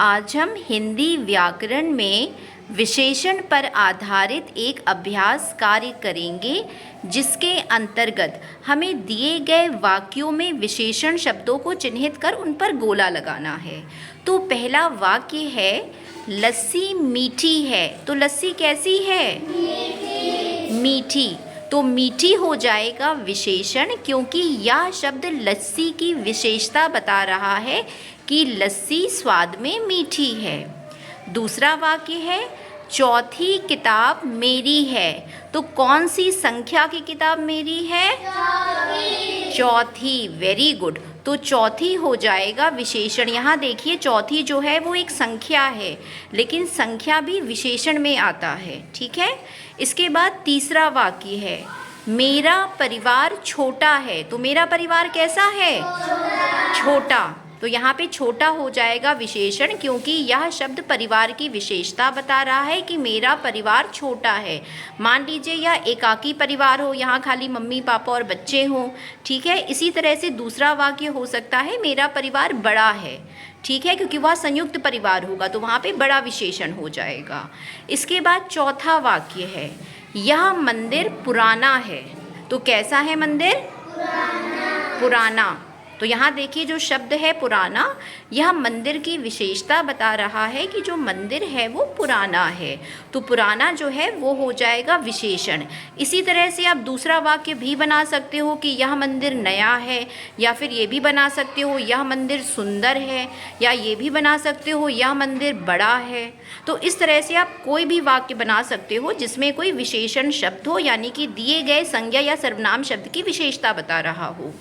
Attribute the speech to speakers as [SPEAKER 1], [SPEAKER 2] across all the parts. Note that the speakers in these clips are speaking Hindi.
[SPEAKER 1] आज हम हिंदी व्याकरण में विशेषण पर आधारित एक अभ्यास कार्य करेंगे, जिसके अंतर्गत हमें दिए गए वाक्यों में विशेषण शब्दों को चिन्हित कर उन पर गोला लगाना है। तो पहला वाक्य है, लस्सी मीठी है। तो लस्सी कैसी है? मीठी। तो मीठी हो जाएगा विशेषण, क्योंकि यह शब्द लस्सी की विशेषता बता रहा है कि लस्सी स्वाद में मीठी है। दूसरा वाक्य है, चौथी किताब मेरी है। तो कौन सी संख्या की किताब मेरी है? चौथी। Very good. तो चौथी हो जाएगा विशेषण। यहाँ देखिए, चौथी जो है वो एक संख्या है, लेकिन संख्या भी विशेषण में आता है। ठीक है। इसके बाद तीसरा वाक्य है, मेरा परिवार छोटा है। तो मेरा परिवार कैसा है? छोटा। तो यहाँ पे छोटा हो जाएगा विशेषण, क्योंकि यह शब्द परिवार की विशेषता बता रहा है कि मेरा परिवार छोटा है। मान लीजिए यह एकाकी परिवार हो, यहाँ खाली मम्मी पापा और बच्चे हों। ठीक है। इसी तरह से दूसरा वाक्य हो सकता है, मेरा परिवार बड़ा है। ठीक है, क्योंकि वह संयुक्त परिवार होगा, तो वहाँ पे बड़ा विशेषण हो जाएगा। इसके बाद चौथा वाक्य है, यह मंदिर पुराना है। तो कैसा है मंदिर? पुराना। तो यहाँ देखिए, जो शब्द है पुराना, यह मंदिर की विशेषता बता रहा है कि जो मंदिर है वो पुराना है। तो पुराना जो है वो हो जाएगा विशेषण। इसी तरह से आप दूसरा वाक्य भी बना सकते हो कि यह मंदिर नया है, या फिर ये भी बना सकते हो यह मंदिर सुंदर है, या ये भी बना सकते हो यह मंदिर बड़ा है। तो इस तरह से आप कोई भी वाक्य बना सकते हो जिसमें कोई विशेषण शब्द हो, यानी कि दिए गए संज्ञा या सर्वनाम शब्द की विशेषता बता रहा हो।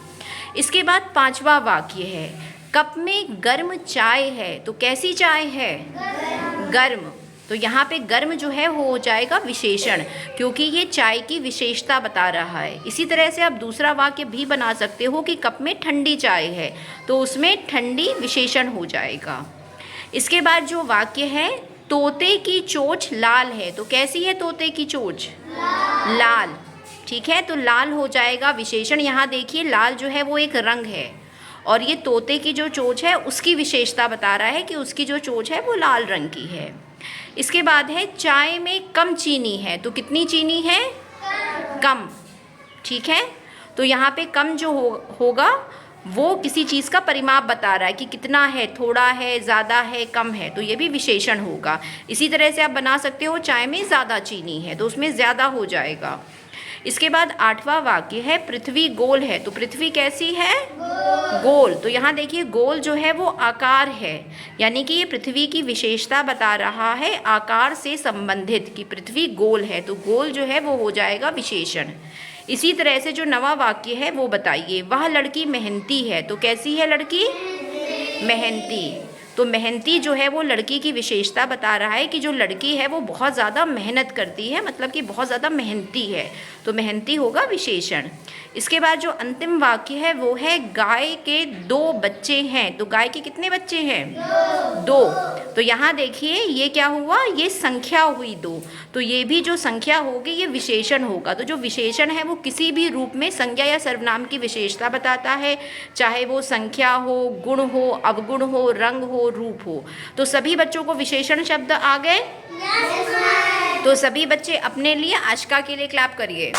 [SPEAKER 1] इसके बाद पांचवा वाक्य है, कप में गर्म चाय है। तो कैसी चाय है? गर्म। तो यहाँ पे गर्म जो है वो हो जाएगा विशेषण, क्योंकि ये चाय की विशेषता बता रहा है। इसी तरह से आप दूसरा वाक्य भी बना सकते हो कि कप में ठंडी चाय है, तो उसमें ठंडी विशेषण हो जाएगा। इसके बाद जो वाक्य है, तोते की चोंच लाल है। तो कैसी है तोते की चोंच? लाल। ठीक है। तो लाल हो जाएगा विशेषण। यहाँ देखिए, लाल जो है वो एक रंग है, और ये तोते की जो चोंच है उसकी विशेषता बता रहा है कि उसकी जो चोंच है वो लाल रंग की है। इसके बाद है, चाय में कम चीनी है। तो कितनी चीनी है? कम। ठीक है। तो यहाँ पे कम जो होगा वो किसी चीज़ का परिमाप बता रहा है कि कितना है, थोड़ा है, ज़्यादा है, कम है। तो ये भी विशेषण होगा। इसी तरह से आप बना सकते हो, चाय में ज़्यादा चीनी है, तो उसमें ज़्यादा हो जाएगा। इसके बाद आठवां वाक्य है, पृथ्वी गोल है। तो पृथ्वी कैसी है? गोल। तो यहाँ देखिए, गोल जो है वो आकार है, यानी कि ये पृथ्वी की विशेषता बता रहा है आकार से संबंधित, कि पृथ्वी गोल है। तो गोल जो है वो हो जाएगा विशेषण। इसी तरह से जो नवा वाक्य है वो बताइए, वह लड़की मेहनती है। तो कैसी है लड़की? मेहनती। तो मेहनती जो है वो लड़की की विशेषता बता रहा है कि जो लड़की है वो बहुत ज़्यादा मेहनत करती है, मतलब कि बहुत ज़्यादा मेहनती है। तो मेहनती होगा विशेषण। इसके बाद जो अंतिम वाक्य है वो है, गाय के 2 बच्चे हैं। तो गाय के कितने बच्चे हैं? 2। तो यहाँ देखिए, ये क्या हुआ? ये संख्या हुई 2। तो ये भी जो संख्या होगी ये विशेषण होगा। तो जो विशेषण है वो किसी भी रूप में संज्ञा या सर्वनाम की विशेषता बताता है, चाहे वो संख्या हो, गुण हो, अवगुण हो, रंग हो, रूप हो। तो सभी बच्चों को विशेषण शब्द आ गए? तो सभी बच्चे अपने लिए आशिका के लिए क्लैप करिए।